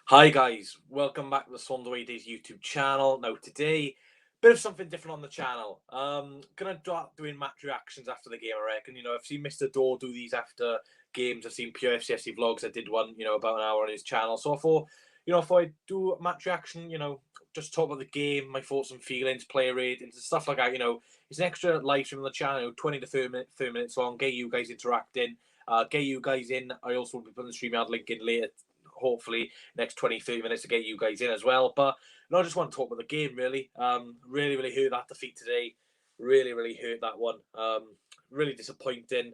Hi guys, welcome back to the Swansea Days YouTube channel. Now today, bit of something different on the channel. Gonna start doing match reactions after the game, I reckon. I've seen Mr. Dore do these after games. I've seen Pure FCFC vlogs. I did one, about an hour on his channel. So I thought, if I do a match reaction, just talk about the game, my thoughts and feelings, player ratings, and stuff like that. It's an extra live stream on the channel, 20 to 30 minutes long. Get you guys interacting. Get you guys in. I also will be putting the StreamYard link in later, hopefully next 20, 30 minutes to get you guys in as well. But I just want to talk about the game, really. Really hurt that defeat today. Really hurt that one. Really disappointing.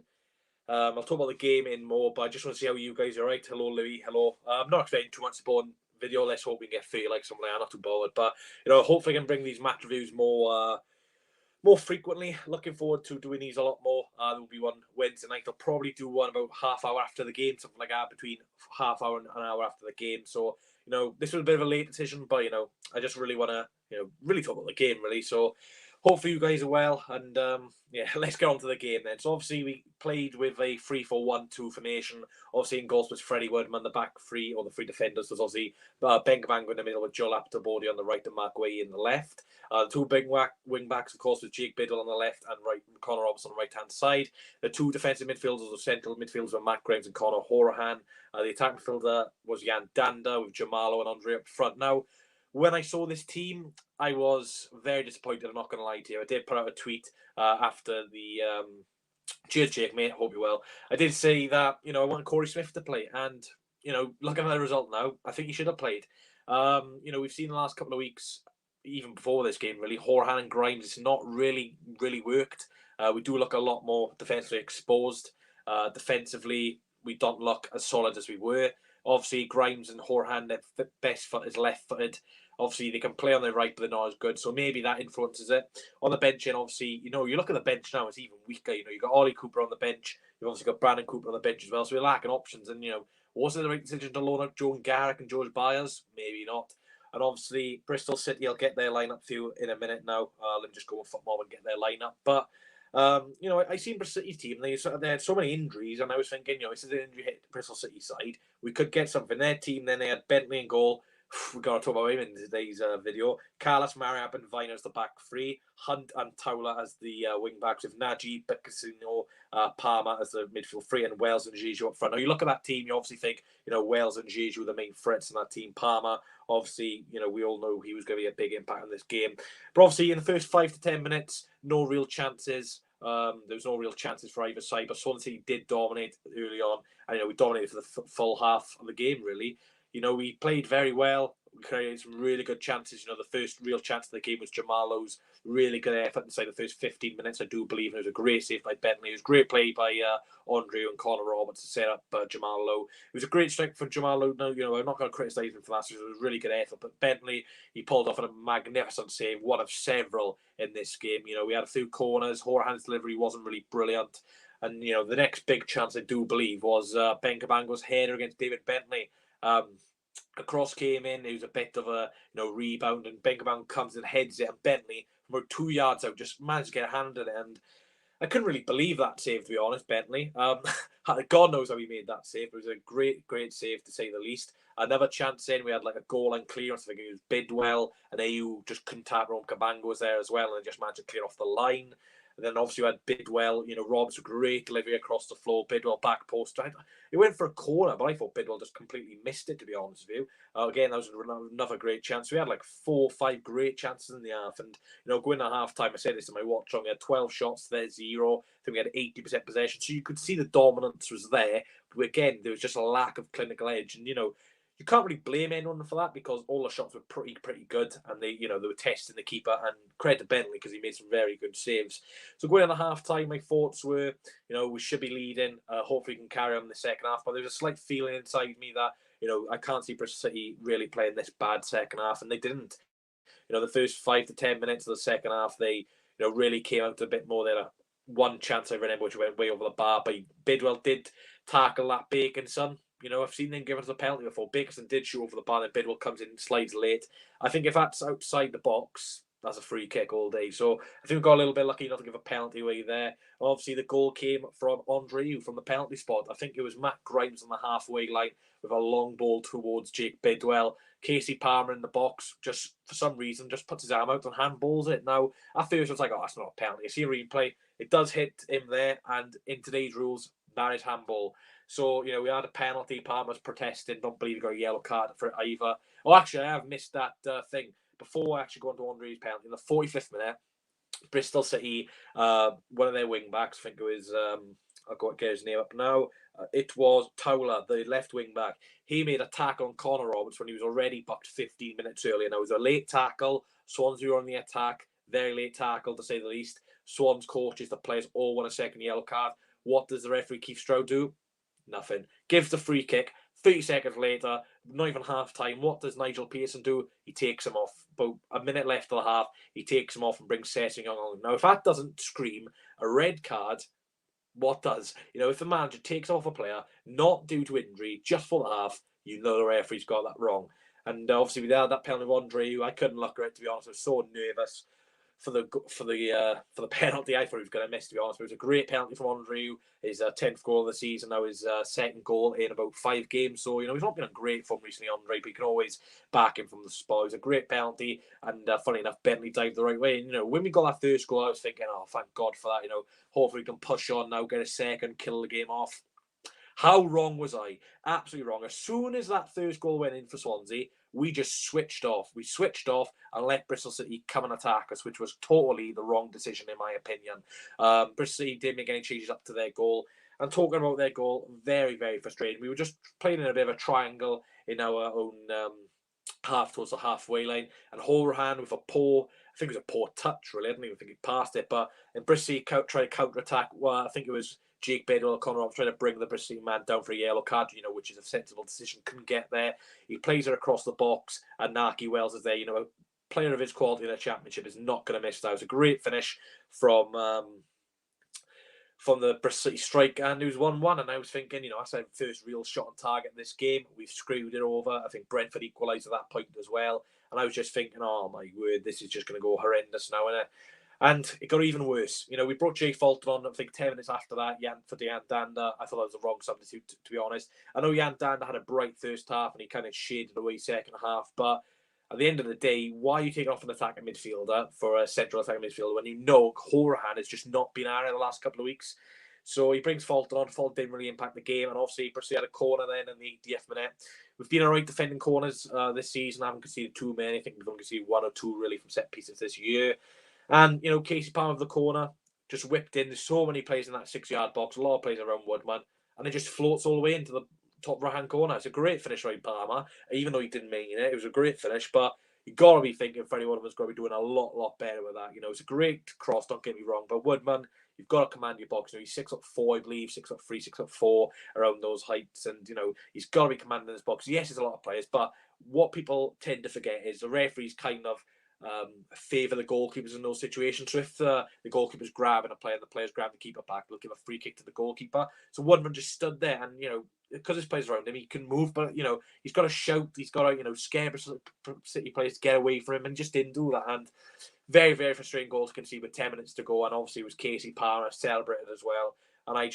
I'll talk about the game in more, but I just want to see how you guys are. Right. Hello, Louis. Hello. I'm not expecting too much support on video. Let's hope we can get 30 likes something like that. Not too bothered. But, hopefully I can bring these match reviews more frequently. Looking forward to doing these a lot more. There will be one Wednesday night. I'll probably do one about half hour after the game, something like that, between half hour and an hour after the game. So, this was a bit of a late decision, but, I just really want to, really talk about the game, really. So, hopefully you guys are well. And, yeah, let's get on to the game then. So, obviously, we played with a 3-4-1-2 formation. Obviously, in goals was Freddie Woodman, the back three, or the three defenders was obviously Bengabango in the middle with Joel Aptabody on the right and Mark Way in the left. The two big wing backs, of course, with Jake Biddle on the left and Connor Robertson on the right-hand side. The two defensive midfielders or central midfielders were Matt Grimes and Connor Horahan. The attacking midfielder was Jan Danda with Jamalo and Andre up front. Now, when I saw this team, I was very disappointed. I'm not going to lie to you. I did put out a tweet after the cheers, Jake, mate. I hope you're well. I did say that, I want Corey Smith to play. And, looking at the result now, I think he should have played. We've seen the last couple of weeks, even before this game, really, Horahan and Grimes, it's not really worked. We do look a lot more defensively exposed. Defensively, we don't look as solid as we were. Obviously, Grimes and Horahan, their best foot is left-footed. Obviously, they can play on their right, but they're not as good. So maybe that influences it. On the bench, and obviously, you look at the bench now, it's even weaker. You've got Ollie Cooper on the bench. You've obviously got Brandon Cooper on the bench as well. So we're lacking options. And, was it the right decision to loan up Joan Garrick and George Byers? Maybe not. And obviously, Bristol City, I'll get their lineup for you in a minute now. Let me just go on football and get their lineup. But, I seen Bristol City's team. They had so many injuries, and I was thinking, this is an injury hit Bristol City side. We could get something. Their team, then they had Bentley in goal. We've got to talk about him in today's video. Carlos Mariap and Viner as the back three. Hunt and Towler as the wing backs with Najee, Becasino, Palmer as the midfield three, and Wales and Jeju up front. Now, you look at that team, you obviously think, Wales and Jeju are the main threats in that team. Palmer, obviously, we all know he was going to be a big impact in this game. But obviously, in the first 5 to 10 minutes, no real chances. There was no real chances for either side, but Swansea did dominate early on. And, we dominated for the full half of the game, really. We played very well. We created some really good chances. The first real chance of the game was Jamalo's really good effort inside the first 15 minutes, I do believe. And it was a great save by Bentley. It was a great play by Andre and Connor Roberts to set up Jamalo. It was a great strike from Jamalo. No, I'm not going to criticise him for that. So it was a really good effort. But Bentley, he pulled off a magnificent save, one of several in this game. We had a few corners. Horahan's delivery wasn't really brilliant. And, the next big chance, I do believe, was Ben Cabango's header against David Bentley. A cross came in. It was a bit of a rebound, and Bengabound comes and heads it, and Bentley from about 2 yards out just managed to get a hand in it. And I couldn't really believe that save, to be honest. Bentley, God knows how he made that save. It was a great save, to say the least. Another chance in, we had like a goal line clearance. I think it was Bidwell, and AU just couldn't tap around. Cabango was there as well, and just managed to clear off the line. And then obviously you had Bidwell, Rob's a great delivery across the floor. Bidwell back post. He went for a corner, but I thought Bidwell just completely missed it, to be honest with you. Again, that was another great chance. We had like 4 or 5 great chances in the half. And, going at half time, I said this in my watch on, we had 12 shots, there's 0. I think we had 80% possession. So you could see the dominance was there. But again, there was just a lack of clinical edge. And, you can't really blame anyone for that because all the shots were pretty good, and they were testing the keeper. And credit to Bentley because he made some very good saves. So going on the half time, my thoughts were, we should be leading. Hopefully, we can carry on in the second half. But there was a slight feeling inside me that I can't see Bristol City really playing this bad second half, and they didn't. The first 5 to 10 minutes of the second half, they really came out a bit more. They had one chance I remember which went way over the bar, but Bidwell did tackle that Baconson. I've seen them give us a penalty before. Bakerson did shoot over the bar, and Bidwell comes in and slides late. I think if that's outside the box, that's a free kick all day. So I think we got a little bit lucky not to give a penalty away there. Obviously, the goal came from Andre from the penalty spot. I think it was Matt Grimes on the halfway line. with a long ball towards Jake Bidwell. Casey Palmer in the box, just for some reason, just puts his arm out and handballs it. Now, at first I was like, oh, that's not a penalty. I see a replay. It does hit him there, and in today's rules, that is handball. So, we had a penalty. Palmer's protesting. Don't believe he got a yellow card for it either. Oh, actually, I have missed that thing. Before I actually go on to Andre's penalty, in the 45th minute, Bristol City, one of their wing backs, I think it was, I'll go get his name up now. It was Towler, the left wing back. He made a tackle on Connor Roberts when he was already booked 15 minutes earlier. Now, it was a late tackle. Swansea were on the attack. Very late tackle, to say the least. Swans coaches, the players all want a second yellow card. What does the referee Keith Stroud do? Nothing. Gives the free kick. 30 seconds later, not even half time, what does Nigel Pearson do? He takes him off. About a minute left of the half, he takes him off and brings Sesson Young on. Now, if that doesn't scream a red card, what does? If the manager takes off a player, not due to injury, just for the half, the referee's got that wrong. And obviously, we had that penalty of Andre, who I couldn't look at it, to be honest. I was so nervous for the penalty. I thought he was going to miss, to be honest. But it was a great penalty from Andre, his 10th goal of the season. Now his second goal in about 5 games. So he's not been on great form recently, Andre, but you can always back him from the spot. It was a great penalty, and funny enough, Bentley dived the right way. And when we got that first goal, I was thinking, oh, thank God for that. Hopefully we can push on now, get a second, kill the game off. How wrong was I? Absolutely wrong. As soon as that first goal went in for Swansea, we just switched off. We switched off and let Bristol City come and attack us, which was totally the wrong decision, in my opinion. Bristol City didn't make any changes up to their goal. And talking about their goal, very, very frustrating. We were just playing in a bit of a triangle in our own half towards the halfway line. And Horahan with I think it was a poor touch, really. I didn't even think he passed it. But in Bristol City tried to counter-attack. Well, I think it was Jake Bidwell, Connor Roberts, trying to bring the Bristol City man down for a yellow card, which is a sensible decision. Couldn't get there. He plays it across the box, and Naki Wells is there. A player of his quality in the Championship is not going to miss that. It was a great finish from the Bristol City striker, and it was 1-1. And I was thinking, that's our first real shot on target in this game. We've screwed it over. I think Brentford equalised at that point as well. And I was just thinking, oh my word, this is just going to go horrendous now, innit? And it got even worse. We brought Jay Fulton on, I think 10 minutes after that, for Jan Danda. I thought that was the wrong substitute, to be honest. I know Jan Danda had a bright first half and he kind of shaded away second half, but at the end of the day, why are you taking off an attacking midfielder for a central attacking midfielder when Horahan has just not been out in the last couple of weeks? So he brings Fulton on. Fulton didn't really impact the game, and obviously Bristol had a corner then in the 80th minute. We've been all right defending corners this season. I haven't conceded too many. I think we've only conceded 1 or 2 really from set pieces this year. And, Casey Palmer of the corner just whipped in. There's so many players in that 6-yard box, a lot of players around Woodman, and it just floats all the way into the top right-hand corner. It's a great finish by Palmer, even though he didn't mean it. It was a great finish, but you've got to be thinking Freddie Woodman's got to be doing a lot better with that. It's a great cross, don't get me wrong, but Woodman, you've got to command your box. He's 6'4", I believe, 6'3", 6'4", around those heights, and he's got to be commanding this box. Yes, there's a lot of players, but what people tend to forget is the referees kind of favour the goalkeepers in those situations. So if the goalkeeper's grabbing a player and the player's grabbing the keeper back, they'll give a free kick to the goalkeeper. So Woodman just stood there, and because his players around him, he can move, but he's got to shout, he's got to scare City players to get away from him, and just didn't do that. And very, very frustrating goal to concede with 10 minutes to go, and obviously it was Casey Palmer celebrated as well. And I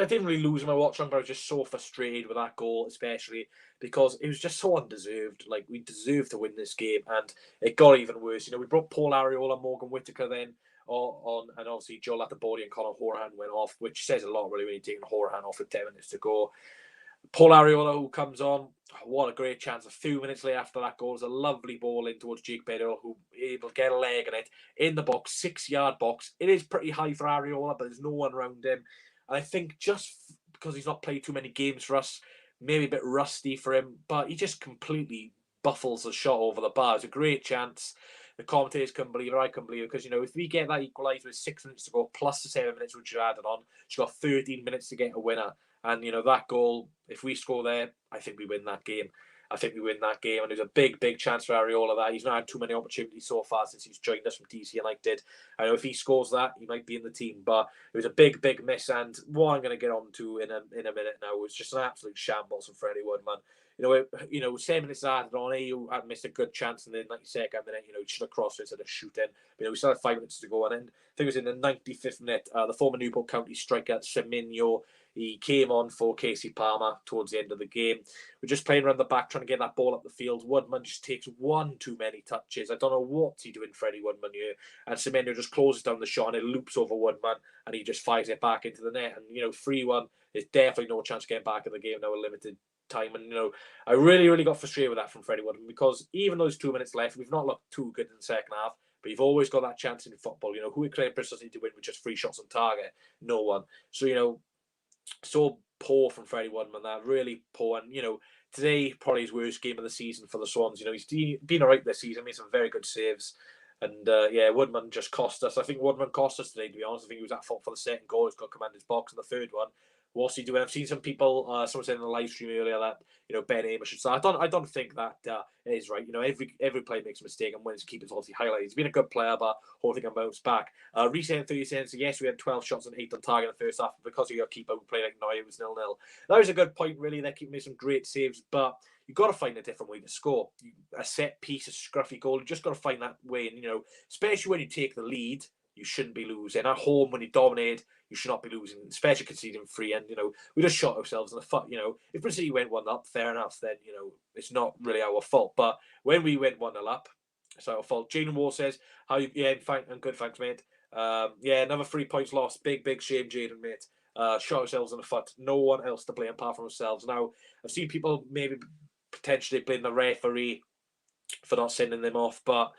didn't really lose my watch on, but I was just so frustrated with that goal, especially because it was just so undeserved. Like, we deserved to win this game, and it got even worse. We brought Paul Ariola, Morgan Whittaker then on, and obviously Joe Latabody and Conor Horahan went off, which says a lot, really, when you're taking Horahan off with 10 minutes to go. Paul Ariola, who comes on, what a great chance. A few minutes later after that goal, is a lovely ball in towards Jake Bidwell, who able to get a leg in it, in the box, 6-yard box. It is pretty high for Ariola, but there's no one around him. And I think just because he's not played too many games for us, maybe a bit rusty for him, but he just completely buffles the shot over the bar. It's a great chance. The commentators couldn't believe it. I couldn't believe it, because, if we get that equaliser with 6 minutes to go, plus the 7 minutes which you added on, she's got 13 minutes to get a winner. And, that goal, if we score there, I think we win that game. And there's a big, big chance for Ariola that he's not had too many opportunities so far since he's joined us from DC United. I know if he scores that, he might be in the team, but it was a big, big miss. And what I'm going to get on to in a minute now was just an absolute shambles from Freddie Woodman. 7 minutes added on, he had missed a good chance in the 92nd minute. He should have crossed it instead of shooting. We still had 5 minutes to go, and then I think it was in the 95th minute, the former Newport County striker Semenyo, He came on for Casey Palmer towards the end of the game. We're just playing around the back, trying to get that ball up the field. Woodman just takes one too many touches. I don't know what he's doing, Freddie Woodman here. And Semenyo just closes down the shot and it loops over Woodman and he just fires it back into the net. And, 3-1, there's definitely no chance of getting back in the game now with limited time. And, I really, really got frustrated with that from Freddie Woodman because even though there's 2 minutes left, we've not looked too good in the second half. But you've always got that chance in football. Who expected Bristol City to win with just 3 shots on target? No one. So, so poor from Freddie Woodman, that really poor. And, today, probably his worst game of the season for the Swans. He's been all right this season, made some very good saves. And, Woodman just cost us. I think Woodman cost us today, to be honest. I think he was at fault for the second goal. He's got Commander's box in the third one. What's he doing? I've seen some people, someone said in the live stream earlier that, Ben Amos should start. I don't think that is right. Every player makes a mistake, and when his keeper's obviously highlighted. He's been a good player, but hopefully can bounce back. Reset 30 cents. Yes, we had 12 shots and 8 on target in the first half. Because of your keeper, we played like Neuer, it was 0-0. That was a good point, really. They keep making some great saves, but you've got to find a different way to score. A set piece, a scruffy goal, you just got to find that way. And, especially when you take the lead, you shouldn't be losing. At home, when you dominate, you should not be losing, especially conceding 3. And, we just shot ourselves in the foot. If Bristol City went 1-up, fair enough, then, it's not really our fault. But when we went 1-0 up, it's our fault. Jane Wall says, I'm good, thanks, mate. Another 3 points lost. Big shame, Jaden, mate. Shot ourselves in the foot. No one else to blame apart from ourselves. Now, I've seen people maybe potentially blame the referee for not sending them off, but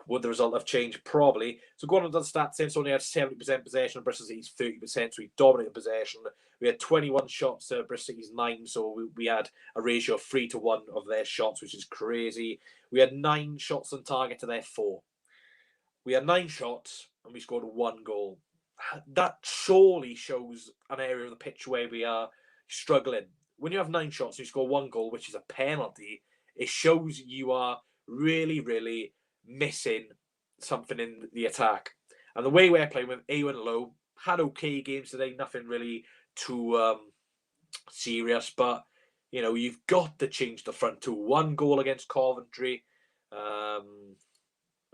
would the result have changed? Probably. So going on to the stats, since only had 70% possession, Bristol City's 30%, so we dominated possession. We had 21 shots, Bristol City's 9, so we had a ratio of 3-1 of their shots, which is crazy. We had 9 shots on target to their 4. We had 9 shots and we scored 1 goal. That surely shows an area of the pitch where we are struggling. When you have 9 shots and you score 1 goal, which is a penalty, it shows you are really, really missing something in the attack. And the way we're playing with Ewan Lowe, had okay games today, nothing really too serious, but you've got to change the front to 1 goal against Coventry. I'm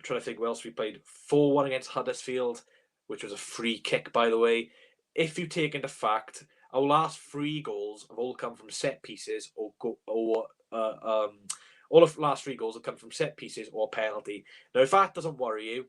trying to think who else we played. 4-1 against Huddersfield, which was a free kick, by the way. If you take into fact, our last 3 goals have all come from set pieces all of the last 3 goals have come from set pieces or penalty. Now, if that doesn't worry you,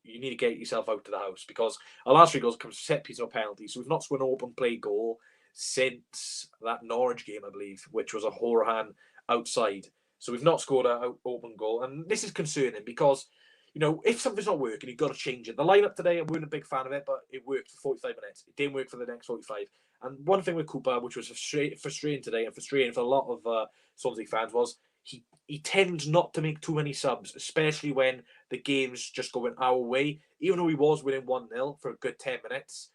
you need to get yourself out to the house, because our last 3 goals have come from set piece or penalty. So we've not scored an open play goal since that Norwich game, I believe, which was a Horahan outside. So we've not scored an open goal. And this is concerning because, if something's not working, you've got to change it. The lineup today, I wasn't a big fan of it, but it worked for 45 minutes. It didn't work for the next 45. And one thing with Cooper, which was frustrating today and frustrating for a lot of Swansea fans, was he tends not to make too many subs, especially when the game's just going our way. Even though he was winning 1-0 for a good 10 minutes,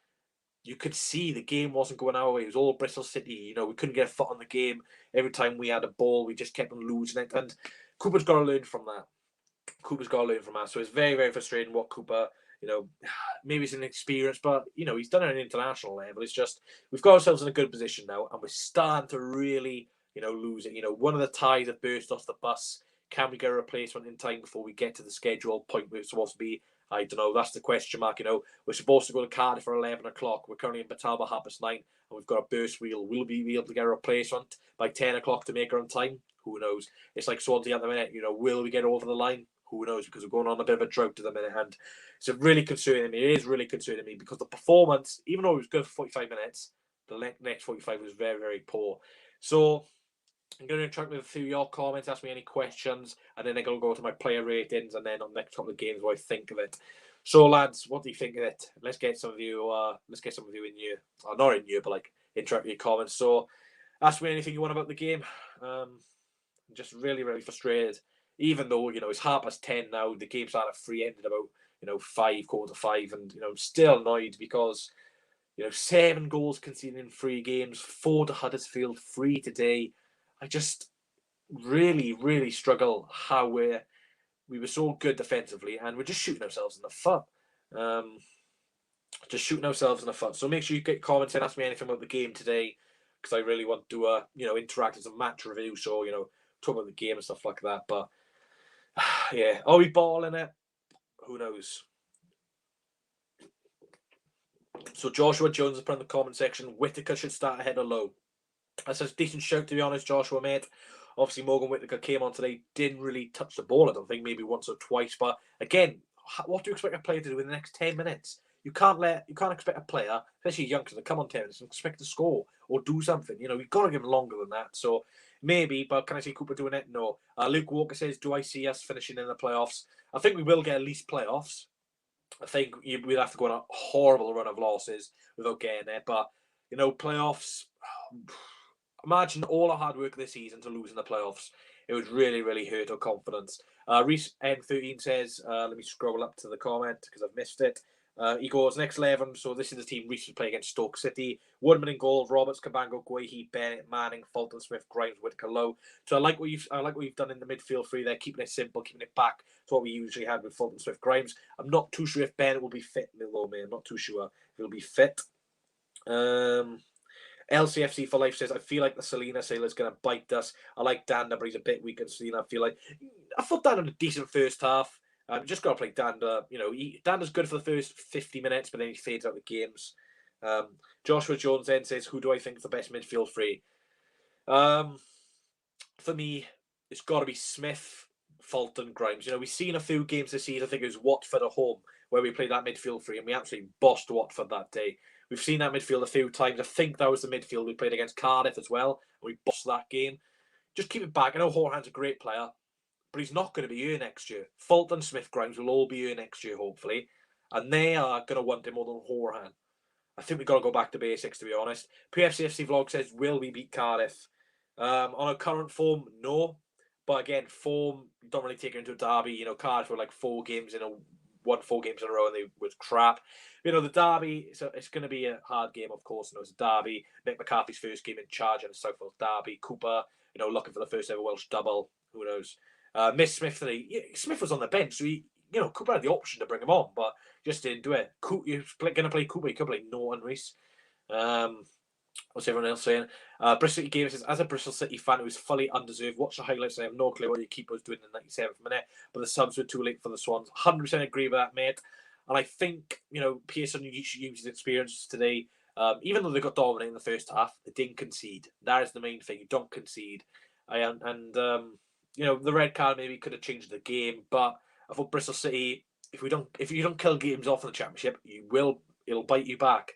you could see the game wasn't going our way. It was all Bristol City. We couldn't get a foot on the game. Every time we had a ball, we just kept on losing it. And Cooper's got to learn from that. So it's very, very frustrating what Cooper, maybe it's an experience, but, he's done it at an international level. It's just, we've got ourselves in a good position now, and we're starting to really, lose it. One of the ties that burst off the bus. Can we get a replacement in time before we get to the scheduled point where it's supposed to be? I don't know. That's the question mark. We're supposed to go to Cardiff for 11 o'clock. We're currently in Batalba 9:30, and we've got a burst wheel. Will we be able to get a replacement by 10 o'clock to make her on time? Who knows? It's like Swansea at the minute. Will we get over the line? Who knows? Because we're going on a bit of a drought at the minute, and it's really concerning me. It is really concerning me because the performance, even though it was good for 45 minutes, the next 45 was very, very poor. So I'm going to interact with a few of your comments, ask me any questions, and then I'm going to go to my player ratings, and then on the next couple of games, what I think of it. So, lads, what do you think of it? Let's get some of you in here, or not in here, but like interact with your comments. So, ask me anything you want about the game. I'm just really, really frustrated. Even though, it's 10:30 now, the game started at 3, ended about, 5:45, and, I'm still annoyed because, 7 goals conceded in 3 games, 4 to Huddersfield, 3 today. I just really, really struggle how we were so good defensively, and we're just shooting ourselves in the foot. So make sure you get comments and ask me anything about the game today, because I really want to, interact as a match review. So, talk about the game and stuff like that. But yeah, are we balling it? Who knows? So Joshua Jones has put in the comment section, Whittaker should start ahead of Lowe. That's a decent shout, to be honest, Joshua, mate. Obviously, Morgan Whittaker came on today, didn't really touch the ball, I don't think, maybe once or twice. But again, what do you expect a player to do in the next 10 minutes? You can't expect a player, especially a youngster, to come on 10 minutes and expect to score or do something. You know, you've got to give him longer than that. So maybe, but can I see Cooper doing it? No. Luke Walker says, do I see us finishing in the playoffs? I think we will get at least playoffs. I think we'd have to go on a horrible run of losses without getting there. But, you know, playoffs, imagine all our hard work this season to lose in the playoffs. It would really, really hurt our confidence. Reese M13 says, let me scroll up to the comment because I've missed it. He goes, next 11. So this is the team Reese would play against Stoke City. Woodman in goal, Roberts, Cabango, Guehi, Bennett, Manning, Fulton, Smith, Grimes, Whittaker, Lowe. So I like what you've done in the midfield three there, keeping it simple, keeping it back to what we usually had with Fulton, Smith, Grimes. I'm not too sure if Bennett will be fit, though, man. I'm not too sure if he'll be fit. LCFC for Life says, I feel like the Selena Sailor's going to bite us. I like Danda, but he's a bit weak and Selena. I thought Dan had a decent first half. Just got to play Danda. You know, Danda's good for the first 50 minutes, but then he fades out the games. Joshua Jones then says, who do I think is the best midfield three? For me, it's got to be Smith, Fulton, Grimes. You know, we've seen a few games this season. I think it was Watford at home where we played that midfield three, and we absolutely bossed Watford that day. We've seen that midfield a few times. I think that was the midfield we played against Cardiff as well. And we bossed that game. Just keep it back. I know Horan's a great player, but he's not going to be here next year. Fulton, Smith, Grimes will all be here next year, hopefully. And they are going to want him more than Horan. I think we've got to go back to basics, to be honest. PFCFC Vlog says, will we beat Cardiff? On a current form, no. But again, form, you don't really take it into a derby. You know, Cardiff were like 4 games in a row and they was crap. You know, the derby, it's going to be a hard game, of course. You know, it's a derby. Mick McCarthy's first game in charge in the South Wales derby. Cooper, you know, looking for the first ever Welsh double. Who knows? Miss Smith today. Smith was on the bench, so Cooper had the option to bring him on, but just didn't do it. You're going to play Cooper. You could play Norton Reese. What's everyone else saying? Bristol City Gamer says, as a Bristol City fan who is fully undeserved, watch the highlights and I have no clue what your keeper was doing in the 97th minute, but the subs were too late for the Swans. 100% agree with that, mate. And I think, you know, Pearson used his experience today. Even though they got dominated in the first half, they didn't concede. That is the main thing. You don't concede. You know, the red card maybe could have changed the game, but I thought Bristol City, if you don't kill games off in the Championship, it'll bite you back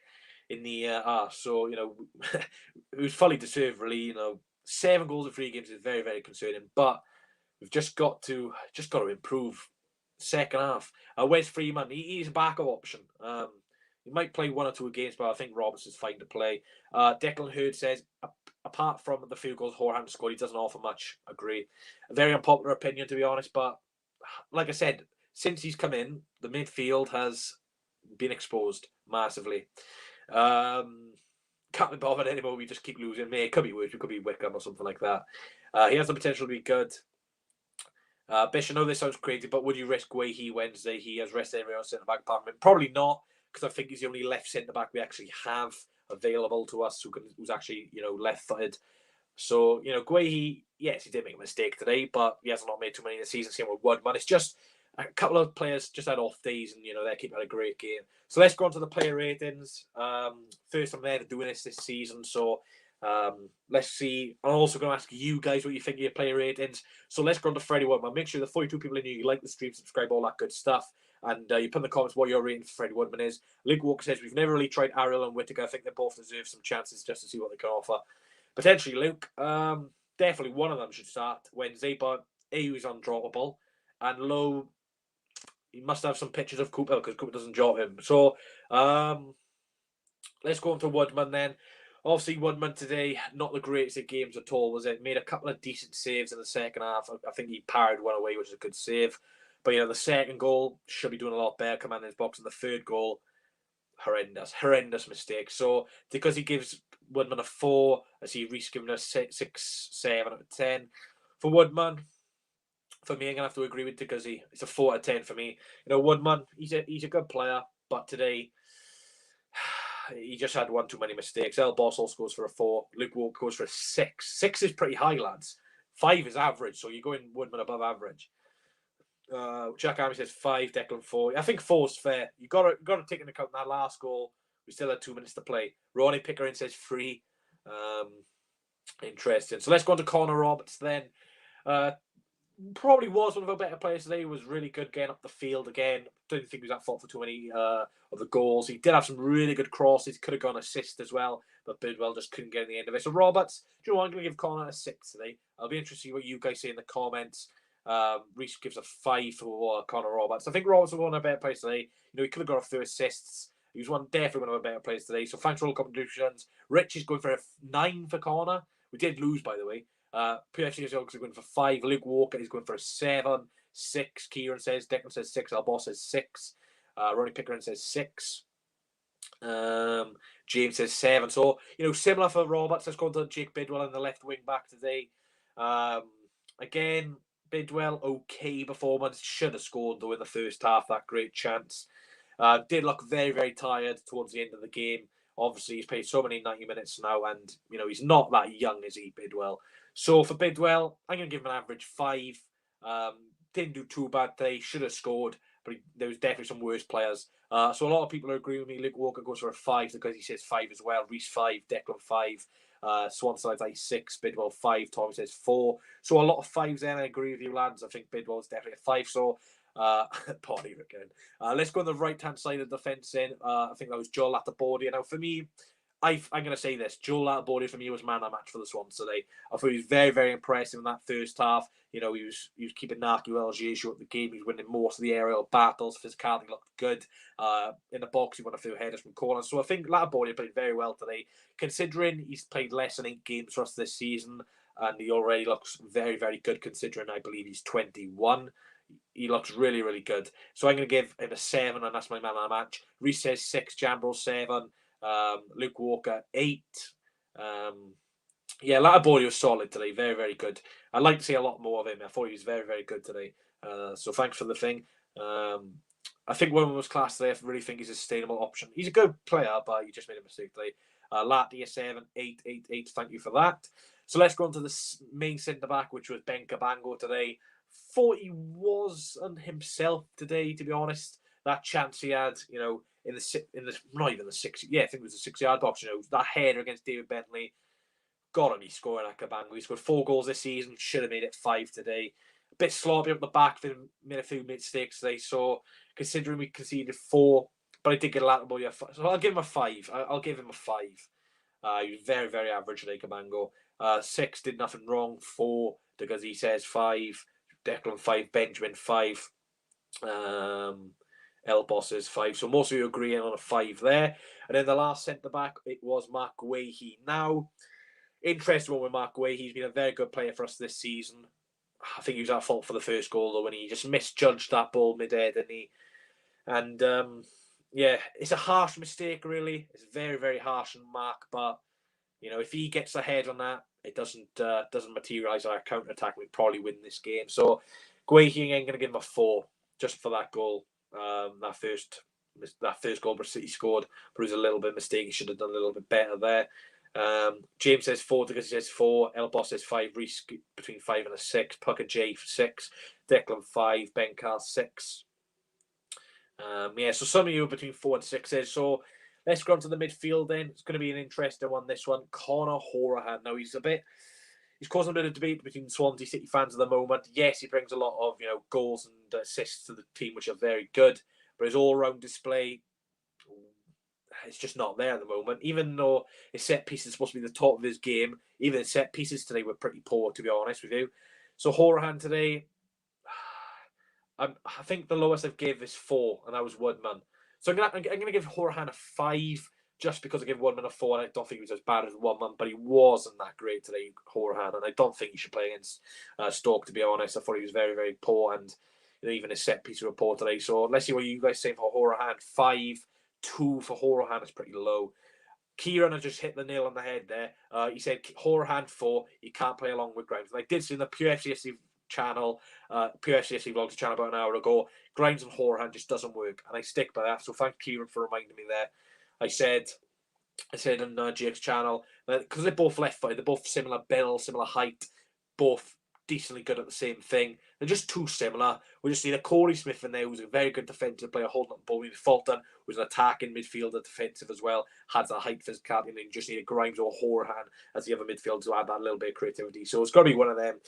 in the arse. So, you know, it was fully deserved, really. You know, 7 goals in 3 games is very, very concerning. But we've just got to improve second half. Where's Freeman? He's a backup option. He might play 1 or 2 games, but I think Robertson's fine to play. Declan Hurd says, apart from the few goals Horan scored, he doesn't offer much. Agree. A very unpopular opinion, to be honest. But like I said, since he's come in, the midfield has been exposed massively. Can't be bothered anymore. We just keep losing. May it could be worse. We could be Wickham or something like that. He has the potential to be good. Bish, I know this sounds crazy, but would you risk Guehi Wednesday? He has rested everyone centre back apart from him. Probably not, because I think he's the only left centre back we actually have available to us who's actually, you know, left footed. So, you know, Guehi, yes, he did make a mistake today, but he hasn't not made too many in the season. Same with Woodman. It's just a couple of players just had off days, and you know, they're keeping had a great game. So let's go on to the player ratings. First time they're doing this season, so let's see. I'm also going to ask you guys what you think of your player ratings. So let's go on to Freddie Woodman. Make sure the 42 people in you like the stream, subscribe, all that good stuff. And you put in the comments what your rating for Freddie Woodman is. Luke Walker says, we've never really tried Ariel and Whittaker. I think they both deserve some chances just to see what they can offer. Potentially, Luke. Definitely one of them should start Wednesday, but he's undroppable. And Lowe, he must have some pictures of Cooper because Cooper doesn't drop him. So let's go on to Woodman then. Obviously, Woodman today, not the greatest at games at all, was it? Made a couple of decent saves in the second half. I think he parried one away, which is a good save. But, you know, the second goal should be doing a lot better, commanding his box. And the third goal, horrendous mistake. So, because he gives Woodman a 4, I see Reece giving us 6, 7 out of 10. For Woodman, for me, I'm gonna have to agree with Dicuzzi. It's a 4 out of 10 for me. You know, Woodman, he's a good player, but today he just had one too many mistakes. El Bossel scores for a 4. Luke Walker goes for a 6. 6 is pretty high, lads. 5 is average, so you're going Woodman above average. Jack Army says 5, Declan 4. I think 4 is fair. You got to take into account that last goal We still had 2 minutes to play. Ronnie Pickering says 3. Interesting. So let's go on to Connor Roberts then. Probably was one of our better players today. He was really good getting up the field again. Don't think he was at fault for too many of the goals. He did have some really good crosses. Could have gone assist as well, but Bidwell just couldn't get in the end of it. So Roberts, do you know what? I'm going to give Connor a 6 today. I'll be interested to see what you guys say in the comments. Reese gives a 5 for Connor Roberts. I think Roberts was one of our better players today. He could have got a few assists. He was definitely one of our better players today. So thanks for all the contributions. Rich is going for a 9 for Connor. We did lose, by the way. PFC is going for 5. Luke Walker is going for a 7. 6. Kieran says. Declan says 6. Our boss says 6. Ronnie Pickering says 6. James says 7. So, similar for Roberts. Let's go to Jake Bidwell in the left wing back today. Again, Bidwell, okay performance. Should have scored, though, in the first half. That great chance. Did look very, very tired towards the end of the game. Obviously, he's played so many 90 minutes now, and, he's not that young, is he, Bidwell? So for Bidwell, I'm going to give him an average 5. Didn't do too bad today. Should have scored, but there was definitely some worse players. So a lot of people agree with me. Luke Walker goes for a 5 because he says 5 as well. Reese 5, Declan 5. Swansea City 6, Bidwell 5. Tommy says 4. So a lot of 5s there. I agree with you, lads. I think Bidwell's definitely a 5. So Potty again. Let's go on the right-hand side of the fence then. I think that was Joel Latabordia. Now, for me, I'm going to say this. Joel Latabordia, for me, was man of the match for the Swans today. I thought he was very, very impressive in that first half. He was keeping Naki LG short the game. He was winning most of the aerial battles. Physicality looked good. In the box, he won a few headers from corners. So I think Latabordia played very well today. Considering he's played less than 8 games for us this season, and he already looks very, very good considering I believe he's 21. He looks really, really good. So I'm going to give him a 7, and that's my man of the match. Reese says 6, Jambro 7, Luke Walker 8. Latabordia was solid today. Very, very good. I'd like to see a lot more of him. I thought he was very, very good today. So thanks for the thing. I think one was class today. I really think he's a sustainable option. He's a good player, but he just made a mistake today. Latia 7, 8, 8, 8. Thank you for that. So let's go on to the main centre-back, which was Ben Cabango today. Thought he wasn't himself today, to be honest. That chance he had, in the not even the 6, I think it was the 6-yard box. That header against David Bentley. Got him. He's scoring at Cabango. He scored 4 goals this season. Should have made it 5 today. A bit sloppy up the back. Made a few mistakes today. So considering we conceded 4, but I did get a lot more. So I'll give him a 5. I'll give him a 5. He was very, very average today, Cabango. 6 did nothing wrong. 4 because he says 5. Declan 5, Benjamin 5, El Boss is 5. So most of you agreeing on a 5 there. And then the last centre back, it was Mark Guehi. Now, interesting one with Mark Guehi. He's been a very good player for us this season. I think he was at fault for the first goal though when he just misjudged that ball mid-air, didn't he? And it's a harsh mistake really. It's very, very harsh on Mark, but if he gets ahead on that, it doesn't materialise our counter-attack. We'd probably win this game. So, Guehi, I'm going to give him a 4 just for that goal. That first goal City scored, but it was a little bit of a mistake. He should have done a little bit better there. James says 4 because he says 4. El Boss says 5. Reese between 5 and a 6. Pucker J 6. Declan 5. Ben Carl 6. So some of you are between 4 and 6. So let's go on to the midfield then. It's going to be an interesting one, this one. Connor Horahan. Now, he's causing a bit of debate between Swansea City fans at the moment. Yes, he brings a lot of, goals and assists to the team, which are very good. But his all-round display, it's just not there at the moment. Even though his set pieces are supposed to be the top of his game, even his set pieces today were pretty poor, to be honest with you. So Horahan today, I think the lowest I've gave is 4, and that was Woodman. So I'm gonna give Horahan a 5 just because I give Woodman a 4, and I don't think he was as bad as Woodman, but he wasn't that great today, Horahan, and I don't think he should play against Stoke, to be honest. I thought he was very, very poor, and even his set piece were poor today. So let's see what you guys say for Horahan. 5, 2 for Horahan is pretty low. Kieran has just hit the nail on the head there. He said Horahan 4, he can't play along with Grimes. And I did see in the Pure FCSC channel, Pure FCSC Vlogs channel about an hour ago, Grimes and Horahan just doesn't work, and I stick by that. So thank Kieran for reminding me there. I said on Jake's channel because they're both left-footed, they're both similar build, similar height, both decently good at the same thing. They're just too similar. We just need a Corey Smith in there who's a very good defensive player holding up the ball. We need Fulton who's an attacking midfielder, defensive as well, has that height physicality, and then you just need a Grimes or a Horahan as the other midfield to add that little bit of creativity. So it's got to be one of them.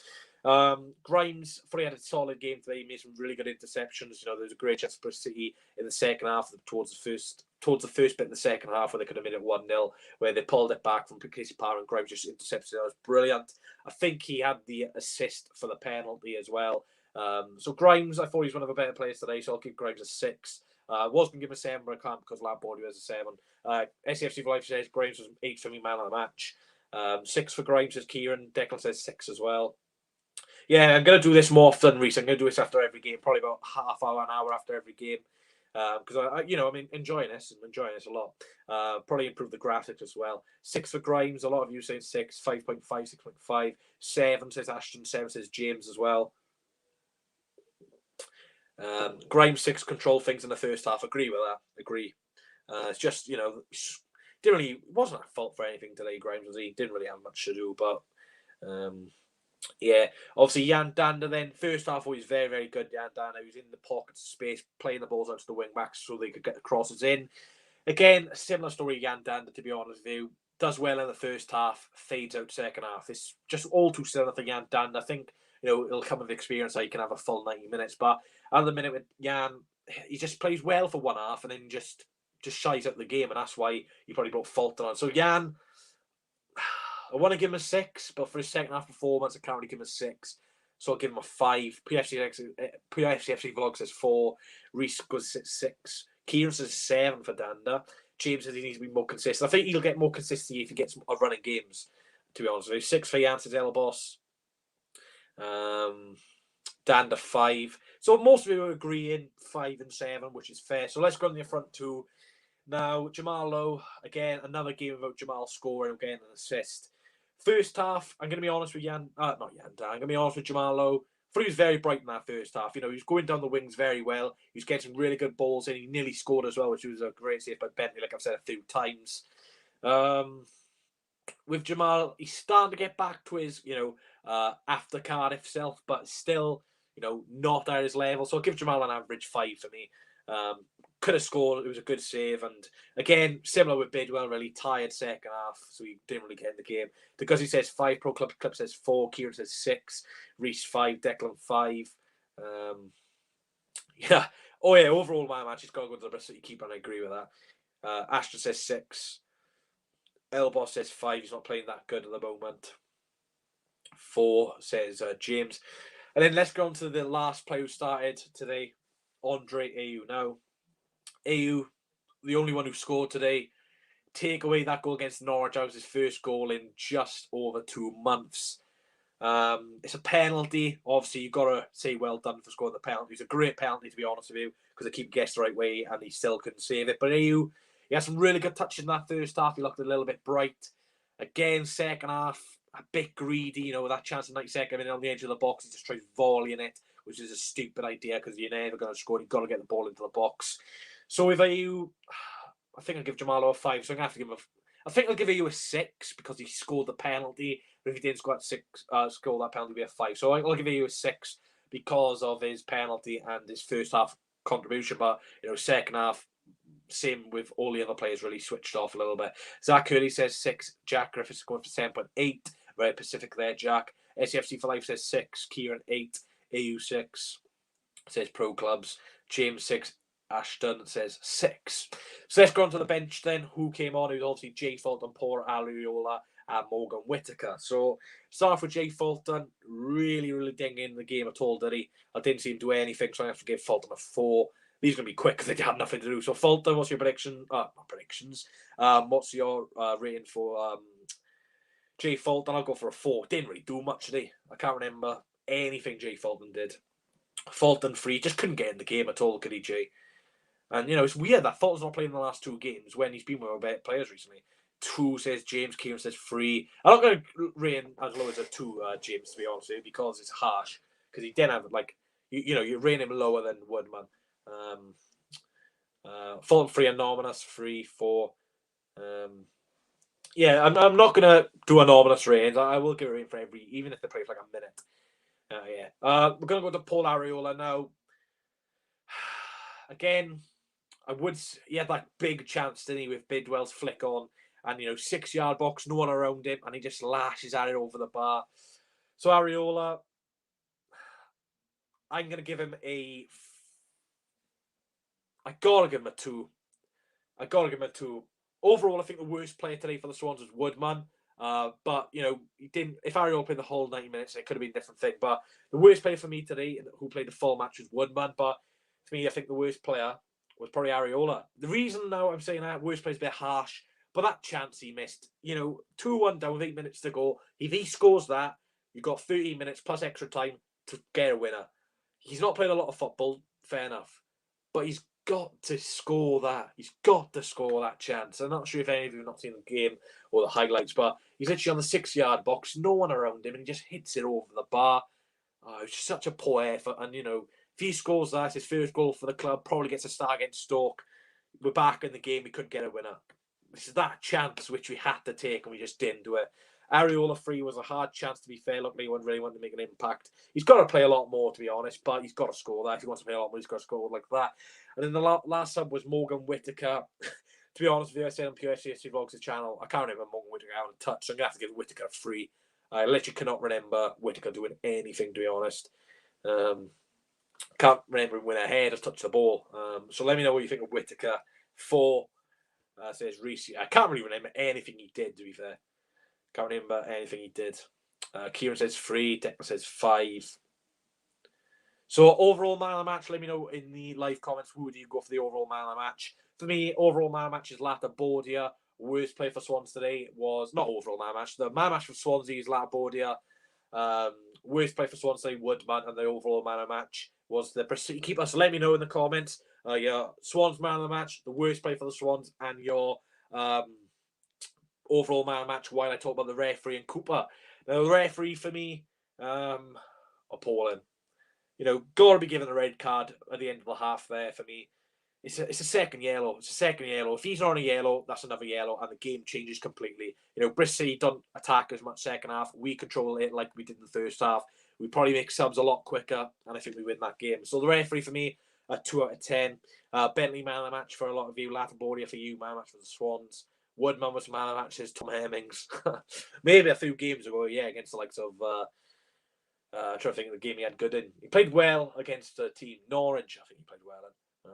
Grimes, he had a solid game today. He made some really good interceptions. There was a great chance for City in the second half, towards the first bit in the second half, where they could have made it 1-0, where they pulled it back from Casey Parr and Grimes just intercepted it. That was brilliant. I think he had the assist for the penalty as well. So Grimes, I thought he was one of the better players today, so I'll give Grimes a 6. I was going to give him a 7, but I can't because Lampard has a 7. SCFC for Life says Grimes was 8 for me, man of the match. 6 for Grimes, says Kieran. Declan says 6 as well. Yeah, I'm going to do this more often, Reece. I'm going to do this after every game, probably about half hour, an hour after every game. Because I'm enjoying this. I'm enjoying this a lot. Probably improve the graphics as well. 6 for Grimes. A lot of you saying 6, 5.5, 6.5. 7 says Ashton. 7 says James as well. Grimes 6 control things in the first half. Agree with that. Agree. It's just it wasn't at fault for anything today. Grimes was he didn't really have much to do, but. Yeah, obviously Jan Danda then, first half was very, very good. Jan Danda, he was in the pockets of space, playing the balls out to the wing backs so they could get the crosses in. Again, a similar story, Jan Danda, to be honest with you. Does well in the first half, fades out second half. It's just all too similar for Jan Danda. I think, it'll come with experience that he can have a full 90 minutes. But at the minute with Jan, he just plays well for one half and then just shies out the game. And that's why he probably brought Fulton on. So Jan, I want to give him a 6, but for his second half performance, I can't really give him a 6. So I'll give him a 5. PFCFC Vlog says 4. Reece goes 6. Kieran says 7 for Danda. James says he needs to be more consistent. I think he'll get more consistency if he gets a running games, to be honest with you. 6 for Jan, says Elboss. Danda 5. So most of you are agreeing 5 and 7, which is fair. So let's go on the front two. Now, Jamal Lowe, again, another game without Jamal scoring and getting an assist. First half, I'm going to be honest with I'm going to be honest with Jamal Lowe. I thought he was very bright in that first half. He was going down the wings very well. He was getting really good balls in. He nearly scored as well, which was a great save by Bentley, like I've said a few times. With Jamal, he's starting to get back to his, after Cardiff self, but still, not at his level. So I'll give Jamal an average 5 for me. Could have scored. It was a good save. And again, similar with Bidwell, really tired second half, so he didn't really get in the game. Because he says 5, Pro Club says 4, Kieran says 6, Reece 5, Declan 5. Yeah. Oh, yeah, overall, my match, he's got to go to the Bristol City keeper, and I agree with that. Ashton says 6. Elboss says 5. He's not playing that good at the moment. 4 says James. And then let's go on to the last player who started today, Andre Ayew. Now, Ayew, the only one who scored today, take away that goal against Norwich. That was his first goal in just over 2 months. It's a penalty. Obviously, you've got to say well done for scoring the penalty. It's a great penalty, to be honest with you, because they keep guessing the right way and he still couldn't save it. But Ayew, he had some really good touches in that first half. He looked a little bit bright. Again, second half, a bit greedy, that chance in 92nd minute on the edge of the box. He just tries volleying it, which is a stupid idea because you're never going to score. You've got to get the ball into the box. So if Ayew, I think I'll give Jamal a 5. So I'm going to have to give him I think I'll give Ayew a 6 because he scored the penalty. But if he didn't score that penalty, it'd be a 5. So I'll give Ayew a 6 because of his penalty and his first half contribution. But, second half, same with all the other players, really switched off a little bit. Zach Hurley says 6. Jack Griffiths going for 7.8. Very Pacific there, Jack. SCFC for Life says 6. Kieran 8. Ayew 6. Says Pro Clubs. James 6. Ashton says 6. So let's go on to the bench then. Who came on? It was obviously Jay Fulton, Paul Aliola, and Morgan Whittaker. So start off with Jay Fulton. Really, really didn't get in the game at all, did he? I didn't see him do anything, so I have to give Fulton a 4. These are going to be quick because they had nothing to do. So Fulton, what's your prediction? Not predictions. What's your rating for Jay Fulton? I'll go for a 4. Didn't really do much, did he? I can't remember anything Jay Fulton did. Fulton 3. Just couldn't get in the game at all, could he, Jay? And, it's weird that Fulton's not playing in the last 2 games when he's been with our better players recently. 2 says James. Kieran says 3. I'm not going to rate him as low as a 2, James, to be honest with you, because it's harsh. Because he didn't have, you rate him lower than Woodman. Fulton 3, anonymous 3, 4. I'm not going to do anonymous ratings. I will give a rating for every, even if they play for like a minute. Yeah. We're going to go to Paul Areola now. Again, he had that big chance, didn't he, with Bidwell's flick on, and 6-yard box, no one around him, and he just lashes at it over the bar. So Areola, I'm going to give him I gotta give him a 2. Overall, I think the worst player today for the Swans was Woodman. But he didn't. If Areola played the whole 90 minutes, it could have been a different thing. But the worst player for me today, who played the full match, was Woodman. But for me, I think the worst player was probably Areola. The reason now I'm saying that worst player is a bit harsh, but that chance he missed, 2-1 down with 8 minutes to go. If he scores that, you've got 13 minutes plus extra time to get a winner. He's not played a lot of football, fair enough, but he's got to score that. He's got to score that chance. I'm not sure if any of you have not seen the game or the highlights, but he's literally on the 6-yard box, no one around him, and he just hits it over the bar. It's such a poor effort. And, if he scores that, his first goal for the club, probably gets a start against Stoke. We're back in the game, we couldn't get a winner. This is that chance which we had to take, and we just didn't do it. Areola free was a hard chance, to be fair. Luckily, he really wanted to make an impact. He's got to play a lot more, to be honest, but he's got to score that. If he wants to play a lot more, he's got to score like that. And then the last sub was Morgan Whittaker. To be honest with you, I said on PSC Vlogs' channel, I can't remember Morgan Whittaker out of touch, so I'm going to have to give Whittaker a free. I literally cannot remember Whittaker doing anything, to be honest. Can't remember him when a head has touched the ball. So let me know what you think of Whittaker. 4, says Reese. I can't really remember anything he did, to be fair. Can't remember anything he did. Kieran says 3. Declan says 5. So overall man of the match, let me know in the live comments who do you go for the overall man of the match. For me, overall man of the match is Latabordia. Worst play for Swans today was not overall man of the match. The man of the match for Swansea is Latabordia. Worst play for Swans today, Woodman, and the overall man of the match was the keeper. So let me know in the comments your Swans man of the match, the worst play for the Swans, and your overall man of the match while I talk about the referee and Cooper. Now, the referee for me, appalling. Got to be given a red card at the end of the half there for me. It's a second yellow. It's a second yellow. If he's not on a yellow, that's another yellow, and the game changes completely. Bristol City don't attack as much second half. We control it like we did in the first half. We probably make subs a lot quicker, and I think we win that game. So the referee for me, a 2 out of 10. Bentley man of the match for a lot of you. Latabordia for you, man of the match for the Swans. Woodman was man of the match, says Tom Hemmings. Maybe a few games ago, yeah, against the likes of... I'm trying to think of the game he had good in. He played well against the team. Norwich, I think he played well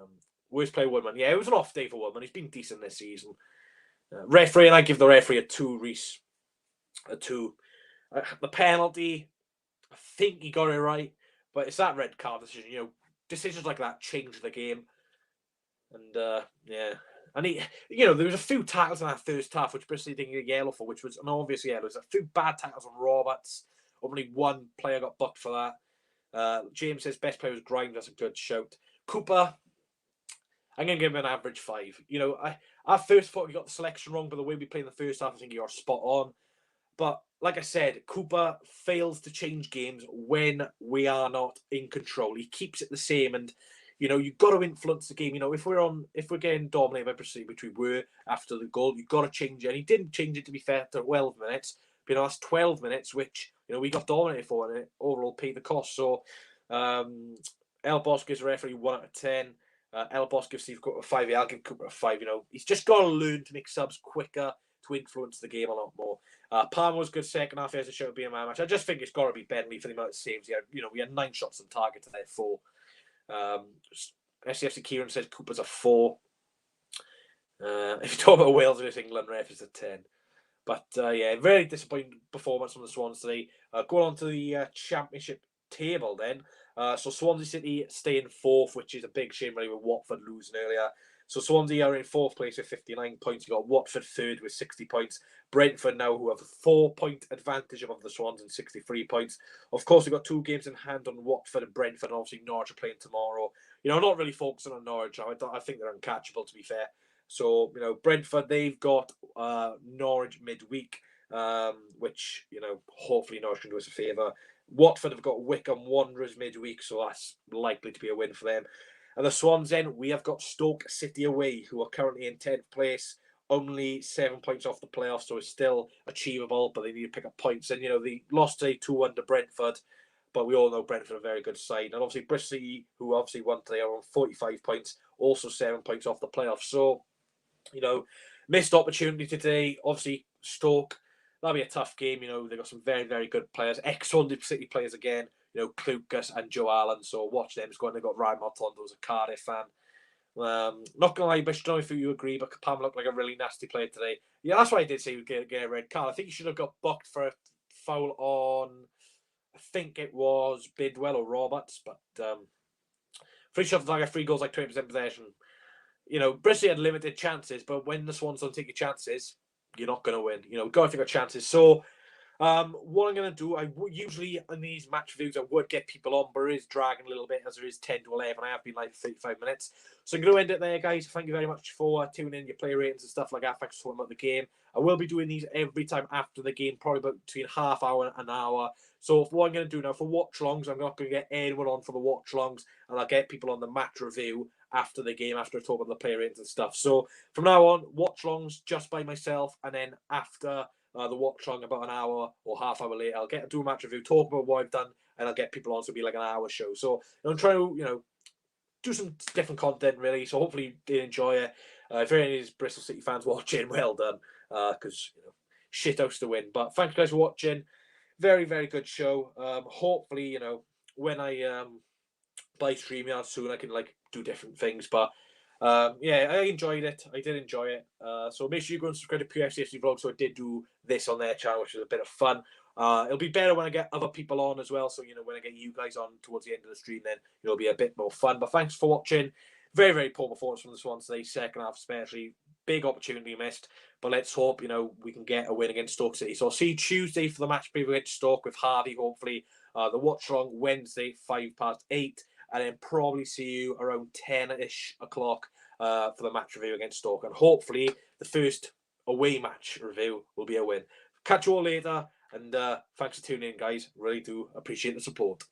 in. Worst play, Woodman. Yeah, it was an off day for Woodman. He's been decent this season. Referee, and I give the referee a 2, Reese. A 2. The penalty, I think he got it right, but it's that red card decision. Decisions like that change the game. And, yeah. And there was a few tackles in that first half, which Bristol didn't get a yellow for, which was an obvious yellow. There was a few bad tackles on Roberts. Only one player got booked for that. James says best player was Grimes. That's a good shout. Cooper, I'm going to give him an average 5. I first thought he got the selection wrong, but the way we played in the first half, I think you're spot on. But like I said, Cooper fails to change games when we are not in control. He keeps it the same, and you've got to influence the game. If we're getting dominated by Bristol, which we were after the goal, you've got to change it. And he didn't change it, to be fair, to 12 minutes. But that's 12 minutes, which we got dominated for, and it overall paid the cost. So El Boss gives the referee 1 out of 10. El Boss gives Steve Cooper a 5. I'll give Cooper a 5. He's just got to learn to make subs quicker to influence the game a lot more. Palmer was good second half. He has a show of being a man match. I just think it's got to be Bentley for the amount of saves he had. We had 9 shots on target to their 4. SCFC Kieran says Cooper's a 4. If you talk about Wales versus England, ref is a 10. But yeah, very disappointing performance from the Swans today. Going on to the championship table then. So Swansea City stay in 4th, which is a big shame really with Watford losing earlier. So Swansea are in 4th place with 59 points. You've got Watford 3rd with 60 points. Brentford now who have a 4-point advantage above the Swans and 63 points. Of course, we've got 2 games in hand on Watford and Brentford. And obviously, Norwich are playing tomorrow. I'm not really focusing on Norwich. I think they're uncatchable, to be fair. So, Brentford, they've got Norwich midweek, which, hopefully Norwich can do us a favour. Watford have got Wycombe Wanderers midweek, so that's likely to be a win for them. And the Swans then, we have got Stoke City away, who are currently in 10th place, only 7 points off the playoffs, so it's still achievable, but they need to pick up points. And, they lost today 2-1 to Brentford, but we all know Brentford are a very good side. And obviously Bristol City, who obviously won today, are on 45 points, also 7 points off the playoffs. So, missed opportunity today. Obviously, Stoke, that'll be a tough game. They've got some very, very good players. Ex-Swansea City players again, Klukas and Joe Allen. So watch them score. They've got Ryan Martondo as a Cardiff fan. Not going to lie, Bish, I don't know if you agree, but Capam looked like a really nasty player today. Yeah, that's why I did say he would get a red card. I think he should have got booked for a foul on, I think it was Bidwell or Roberts, but free shot like 3 goals, like 20% possession. Bristol had limited chances, but when the Swans don't take your chances, you're not going to win. Go and take your chances. So, what I'm going to do, usually in these match reviews, I would get people on, but it is dragging a little bit as there is 10 to 11. I have been like 35 minutes. So I'm going to end it there, guys. Thank you very much for tuning in, your play ratings and stuff like that. Thanks for talking about the game. I will be doing these every time after the game, probably about between half hour and an hour. So what I'm going to do now for watch longs, I'm not going to get anyone on for the watch longs, and I'll get people on the match review after the game, after I talk about the play ratings and stuff. So from now on, watch longs just by myself, and then after the watch long about an hour or half hour later, I'll do a match review, talk about what I've done, and I'll get people on, so it'll be like an hour show. So I'm trying to, do some different content really. So hopefully they enjoy it. If there are any Bristol City fans watching, well done, because shit house to win. But thanks guys for watching. Very, very good show. Hopefully, when I buy StreamYard soon, I can do different things. But yeah, I enjoyed it. I did enjoy it. So make sure you go and subscribe to PFCFC Vlog. So I did do this on their channel, which is a bit of fun. It'll be better when I get other people on as well. So, when I get you guys on towards the end of the stream, then it'll be a bit more fun. But thanks for watching. Very, very poor performance from the Swans today. Second half especially. Big opportunity missed. But let's hope, we can get a win against Stoke City. So I'll see you Tuesday for the match preview against Stoke with Harvey, hopefully. The watch long Wednesday, 8:05. And then probably see you around 10-ish o'clock for the match review against Stoke. And hopefully the first away match review will be a win. Catch you all later. And thanks for tuning in, guys. Really do appreciate the support.